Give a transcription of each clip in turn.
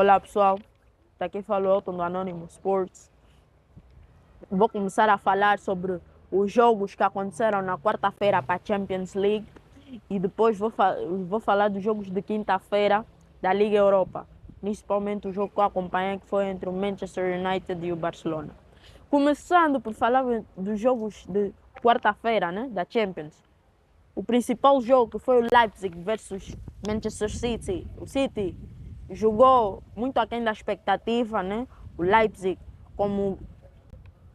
Olá pessoal, daqui falou Elton do Anônimo Sports. Vou começar a falar sobre os jogos que aconteceram na quarta-feira para a Champions League e depois vou falar dos jogos de quinta-feira da Liga Europa, principalmente o jogo que eu acompanhei, que foi entre o Manchester United e o Barcelona. Começando por falar dos jogos de quarta-feira, né, da Champions. O principal jogo, que foi o Leipzig versus Manchester City. O City jogou muito aquém da expectativa, né? O Leipzig, como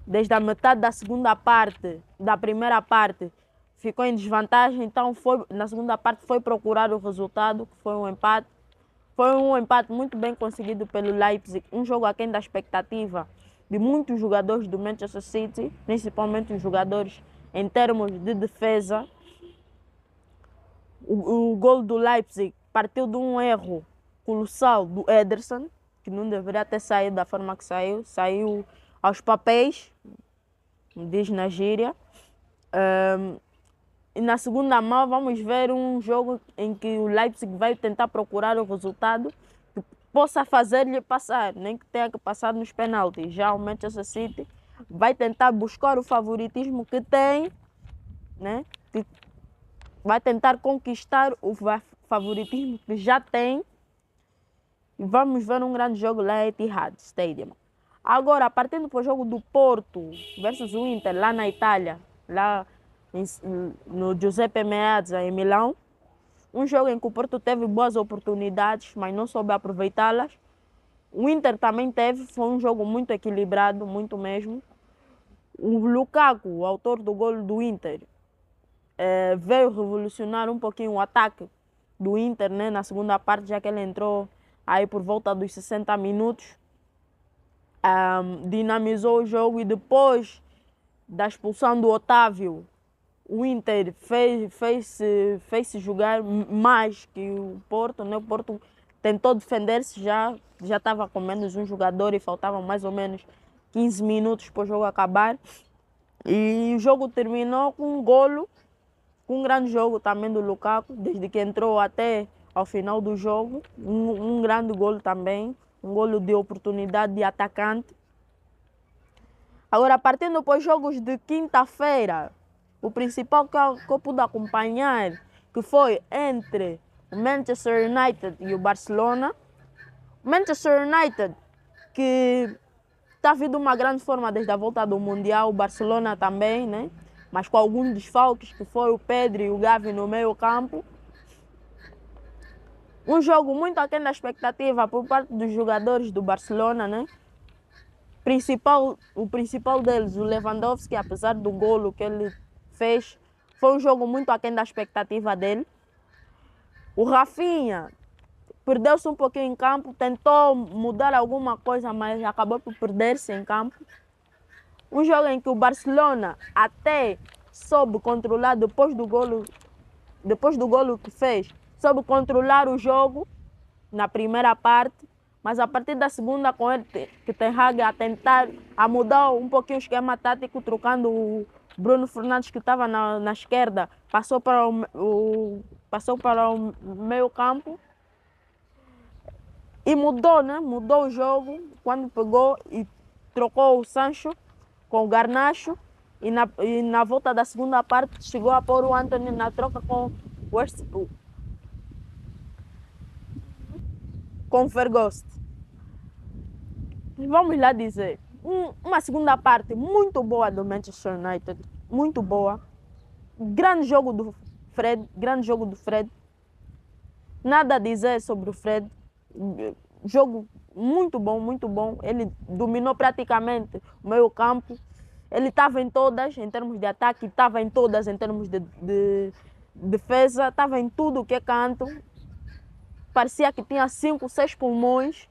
desde a metade da segunda parte, da primeira parte, ficou em desvantagem, então na segunda parte foi procurar o resultado, que foi um empate. Foi um empate muito bem conseguido pelo Leipzig, um jogo aquém da expectativa de muitos jogadores do Manchester City, principalmente os jogadores em termos de defesa. O gol do Leipzig partiu de um erro colossal do Ederson, que não deveria ter saído da forma que saiu. Saiu aos papéis, diz na gíria. E na segunda mão vamos ver um jogo em que o Leipzig vai tentar procurar o resultado que possa fazer-lhe passar, nem que tenha que passar nos penaltis. Já o Manchester City vai tentar buscar o favoritismo que tem, né? Vai tentar conquistar o favoritismo que já tem. E vamos ver um grande jogo lá em Etihad Stadium. Agora, partindo para o jogo do Porto versus o Inter, lá na Itália, lá no Giuseppe Meazza, em Milão. Um jogo em que o Porto teve boas oportunidades, mas não soube aproveitá-las. O Inter também teve, foi um jogo muito equilibrado, muito mesmo. O Lukaku, o autor do gol do Inter, veio revolucionar um pouquinho o ataque do Inter, né, na segunda parte, já que ele entrou aí por volta dos 60 minutos. Dinamizou o jogo e depois da expulsão do Otávio, o Inter fez-se jogar mais que o Porto, né? O Porto tentou defender-se, já estava com menos um jogador e faltavam mais ou menos 15 minutos para o jogo acabar. E o jogo terminou com um golo, um grande jogo também do Lukaku, desde que entrou até ao final do jogo. Um grande golo também, um golo de oportunidade de atacante. Agora, partindo para os jogos de quinta-feira, o principal que eu pude acompanhar, que foi entre o Manchester United e o Barcelona. O Manchester United, que está vindo uma grande forma desde a volta do Mundial, o Barcelona também, né? Mas com alguns desfalques, que foi o Pedro e o Gavi no meio campo. Um jogo muito aquém da expectativa por parte dos jogadores do Barcelona, né? O principal deles, o Lewandowski, apesar do golo que ele fez, foi um jogo muito aquém da expectativa dele. O Rafinha perdeu-se um pouquinho em campo, tentou mudar alguma coisa, mas acabou por perder-se em campo. Um jogo em que o Barcelona até soube controlar depois do golo que fez, soube controlar o jogo na primeira parte, mas a partir da segunda, com ele, que Ten Hag a tentar a mudar um pouquinho o esquema tático, trocando o Bruno Fernandes, que estava na esquerda, passou para o meio campo e mudou, né? Mudou o jogo quando pegou e trocou o Sancho com o Garnacho. E na volta da segunda parte chegou a pôr o Antony na troca com o Vergost. Vamos lá dizer, uma segunda parte muito boa do Manchester United, muito boa. Grande jogo do Fred. Nada a dizer sobre o Fred. Jogo muito bom, muito bom. Ele dominou praticamente o meio campo. Ele estava em todas, em termos de ataque, estava em todas, em termos de defesa, estava em tudo que é canto. Parecia que tinha 5, 6 pulmões,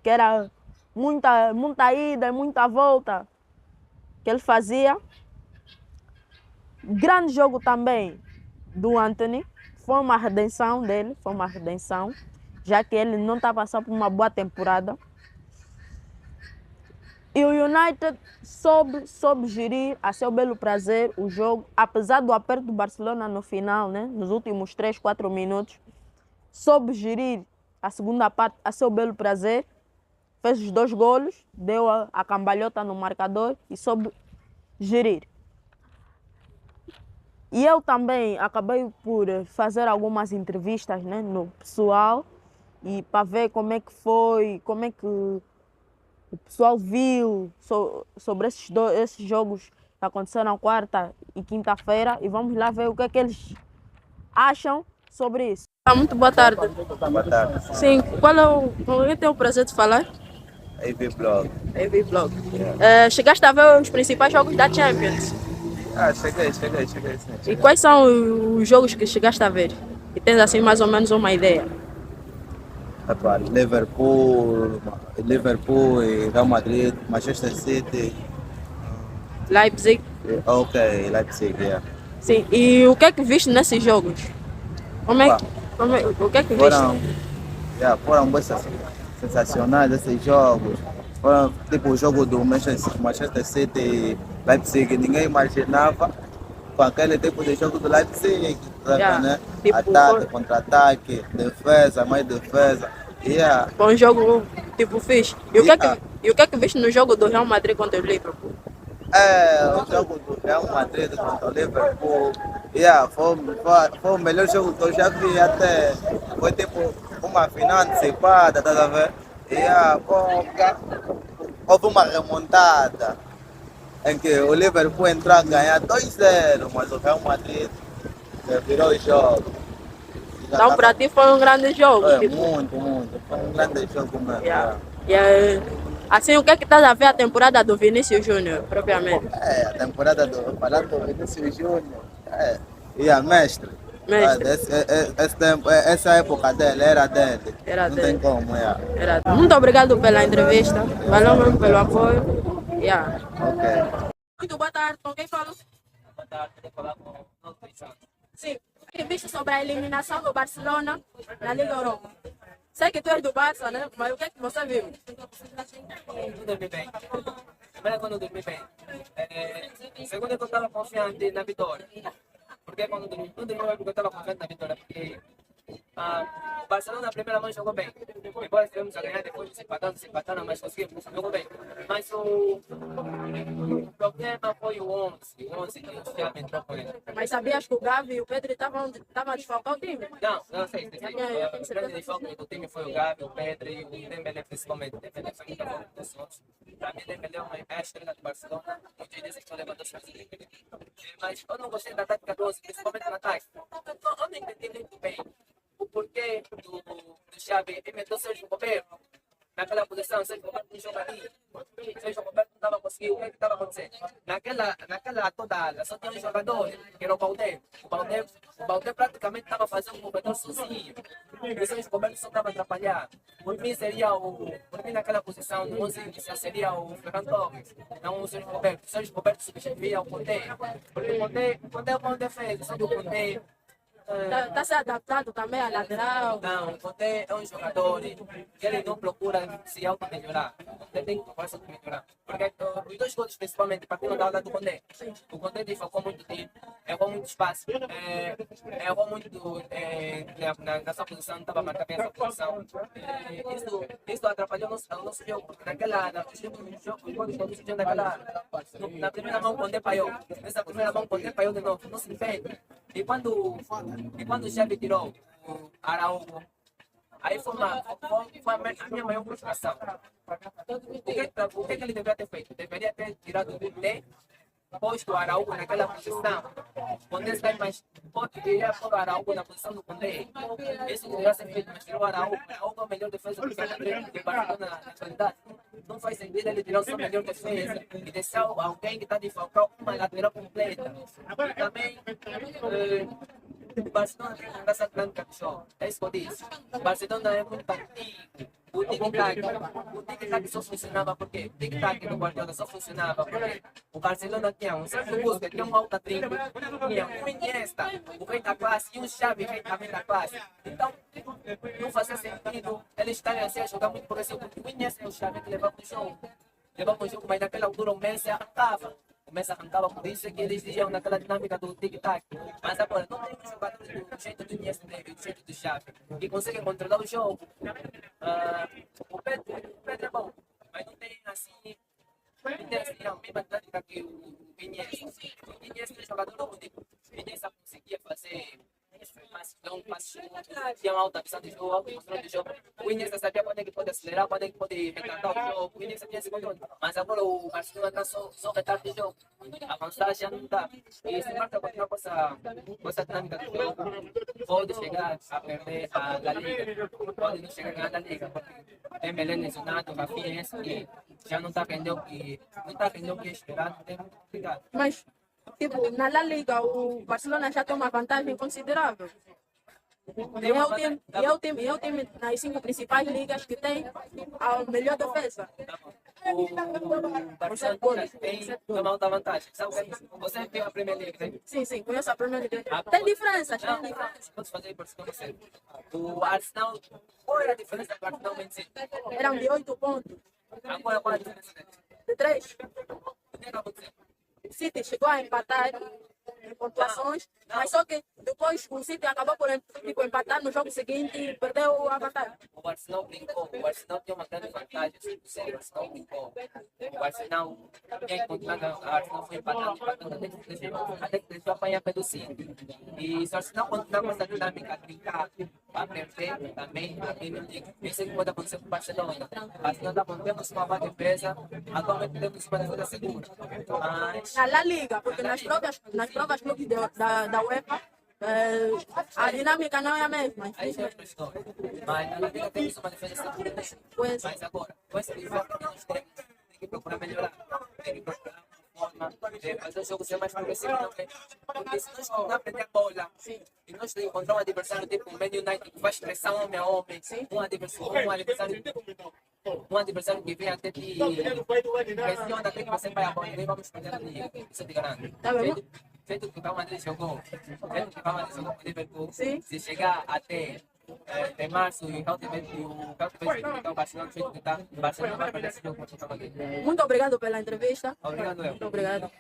que era muita ida e muita volta que ele fazia. Grande jogo também do Antony. Foi uma redenção dele, já que ele não está passando por uma boa temporada. E o United soube gerir a seu belo prazer o jogo, apesar do aperto do Barcelona no final, né? Nos últimos 3, 4 minutos. Soube gerir a segunda parte a seu belo prazer, fez os 2 golos, deu a cambalhota no marcador e soube gerir. E eu também acabei por fazer algumas entrevistas, né, no pessoal e para ver como é que foi, como é que o pessoal viu sobre esses jogos que aconteceram quarta e quinta-feira e vamos lá ver o que é que eles acham sobre isso. Muito boa tarde. Boa tarde. Sim, qual é o teu prazer de falar? AV Blog. AV Blog. Chegaste a ver os principais jogos da Champions? Cheguei sim. E quais são os jogos que chegaste a ver? E tens assim mais ou menos uma ideia? Epá, Liverpool e Real Madrid, Manchester City. Leipzig? Ok, Leipzig, yeah. Sim, e o que é que viste nesses jogos? Epá, O que é que foram, viste? foram bem sensacionais esses jogos. Foram tipo o jogo do Manchester City e Leipzig, ninguém imaginava com aquele tipo de jogo do Leipzig, sabe, Yeah. né? Tipo, Ataque, contra-ataque, defesa, mais defesa. Yeah. foi um jogo tipo fixe. Yeah. E o que é que viste no jogo do Real Madrid contra o Liverpool? O jogo do Real Madrid contra o Liverpool, foi o melhor jogo que eu já vi até. Foi tipo uma final antecipada, tá a ver? Houve uma remontada em que o Liverpool entrou a ganhar 2-0, mas o Real Madrid virou o jogo. Então, para ti foi um grande jogo. Foi Tipo, muito. Foi um grande jogo mesmo. yeah. Assim, o que é que estás a ver a temporada do Vinícius Júnior, propriamente? A temporada do falar do Vinícius Júnior. Mestre. Mestre. Essa época dele era dele. Era Não dele. tem como, Muito obrigado pela entrevista. Valeu mesmo pelo apoio. Yeah. Ok. Muito boa tarde, com quem falo? Boa tarde, queria falar com o Cristiano. Sim. O que viste sobre a eliminação do Barcelona na Liga Europa? Sei que tu és do Barça, né? Mas o que é que você viu? Não dormi bem. Primeiro, quando eu dormi bem. Segundo, eu estava confiante na vitória. Porque quando eu não dormi bem, porque eu estava confiante na vitória. Porque o Barcelona na primeira mão jogou bem. Embora estivemos a ganhar, depois se empataram, mas conseguimos, jogou bem. Mas o problema foi o 11 que o Xavi entrou com ele. Mas sabias que o Gavi e o Pedro estavam a desfalcar o time? Não sei. O grande desfalque do time foi o Gavi, o Pedro e o Dembélé principalmente. O Dembélé foi muito bom dos outros. Para mim, o Dembélé é a estrela do Barcelona. Muitos dizem que estou levando a chance dele. Mas eu não gostei da tática do 11, principalmente no ataque. Eu não entendi muito bem o porquê do Xavi inventou Sérgio Roberto naquela posição. Sérgio Roberto não joga ali. Sérgio Roberto não estava conseguindo. O que estava acontecendo? Naquela toda ala só tinha um jogador, que era o Balde. O Balde praticamente estava fazendo o corredor sozinho. E o Sérgio Roberto só estava atrapalhando. Por mim naquela posição, no 11 inicial seria o Ferran Torres, não o Sérgio Roberto. O Sérgio Roberto substituía o Conte. Porque o Conte é uma boa defesa, só que o Conte Está se adaptando também à lateral. não, o Conte é um jogador que ele não procura se auto-melhorar. Ele tem que procurar se auto-melhorar. Porque os 2 gols, principalmente, partiram da aula do Conte. O Conte desfalcou muito tempo, errou muito espaço, errou muito na sua posição, não estava a marcar bem essa posição. Isso atrapalhou o nosso jogo, porque os gols todos surgiam daquela área. Na primeira mão, o Conte falhou. Nessa primeira mão, o Conte falhou de novo, não se defende. E quando o Xavi tirou o Araújo, aí foi a minha maior frustração. O que ele deveria ter feito? Deveria ter tirado o Conte, posto o Araújo naquela posição. Quando ele sai mais forte, queria pôr o Araújo na posição do Conte. Isso deveria ser feito, mas tirou o Araújo. O Araújo é o melhor defesa do Barcelona na atualidade. Não faz sentido ele tirar a sua melhor defesa e deixar alguém que está de falcar uma lateral completa. E também, o Barcelona tem uma raça grande cachorro. É isso que eu disse. O Barcelona é muito antigo. O tic-tac só funcionava porque o tic-tac do Guardiola só funcionava porque o Barcelona tinha um Sérgio Busquets, tinha um Alta Trinco, tinha um Iniesta, o rei da classe, e um Xavi, rei também da classe. Então, não fazia sentido eles estarem assim a jogar muito progressivo, porque o Iniesta e o Xavi que levavam o jogo, mas naquela altura o Messi arrancava. começa a arrancar, por isso é que eles diziam naquela dinâmica do tic-tac. Mas agora, não tem jogadores do jeito do ISD, do jeito do Xavi, que conseguem controlar o jogo. O Pedro é bom, mas não tem assim. Não tem assim, a mesma dinâmica que o Iniesta. O Iniesta é um jogador único. O Iniesta conseguia fazer passos longos, passos curtos, tinha uma alta visão de jogo, alto controle de jogo. O Iniesta sabia quando é que pode acelerar, quando é que pode retardar o jogo. O Iniesta tinha esse controle. Mas agora o Barcelona está só retarda o jogo. Avançar já não dá. E se o Barça continuar com essa dinâmica do jogo, pode chegar a perder a La Liga. Pode não chegar a ganhar a Liga. Porque tem Belém lesionado, Rafinha esse que já não está rendendo o que é esperado, não tem muito complicado. Mas, tipo, na La Liga, o Barcelona já tem uma vantagem considerável. E é o time nas 5 principais ligas que tem a melhor defesa. O Barcelona tem uma alta vantagem. Sabe o que é? Você viu a Premier League, né? Sim, conheço a Premier League. Tem diferenças, tem Não, diferenças. vamos fazer por cima você. O Arsenal, qual era a diferença do Arsenal vencer? Eram de 8 pontos, Agora qual é a diferença deles? de 3. O que acabou de dizer? City chegou a empatar em pontuações, mas só que depois o City acabou por tipo, empatar no jogo seguinte e perdeu a batalha. O Arsenal brincou. O Arsenal tem uma grande vantagem. O Arsenal brincou. O Arsenal tinha que continuar ganhando. O Arsenal foi empatando até que deixou apanhar pelo City. E se o Arsenal continuar com essa dinâmica, brincar, vai perder também a Premier League. Isso é que pode acontecer com o Barcelona. O Arsenal está temos uma boa defesa, atualmente temos uma defesa segura. Mas Na La Liga, porque nas provas clubes da UEFA, a dinâmica não é a mesma. aí já é outra história. Mas na Liga temos uma defesa segura. Pois, Mas agora, com esse uniforme que nós temos, tem que procurar melhorar. Tem que procurar uma forma de fazer o jogo ser mais progressivo também. Porque se nós não aprender a bola, e nós encontrar um adversário tipo o Man United que faz pressão homem a homem, um adversário que vem até te pressiona até que você vai a bola, nem vamos perder a liga. Isso eu te garanto. Tá bem. Feito que o Real Madrid jogou, com o Liverpool, Sim. se chegar até em março e o Real tiver o Barcelona do jeito que está, o Barcelona vai perder esse jogo contra o Real Madrid. muito obrigado pela entrevista. Obrigado, eu. Muito obrigado.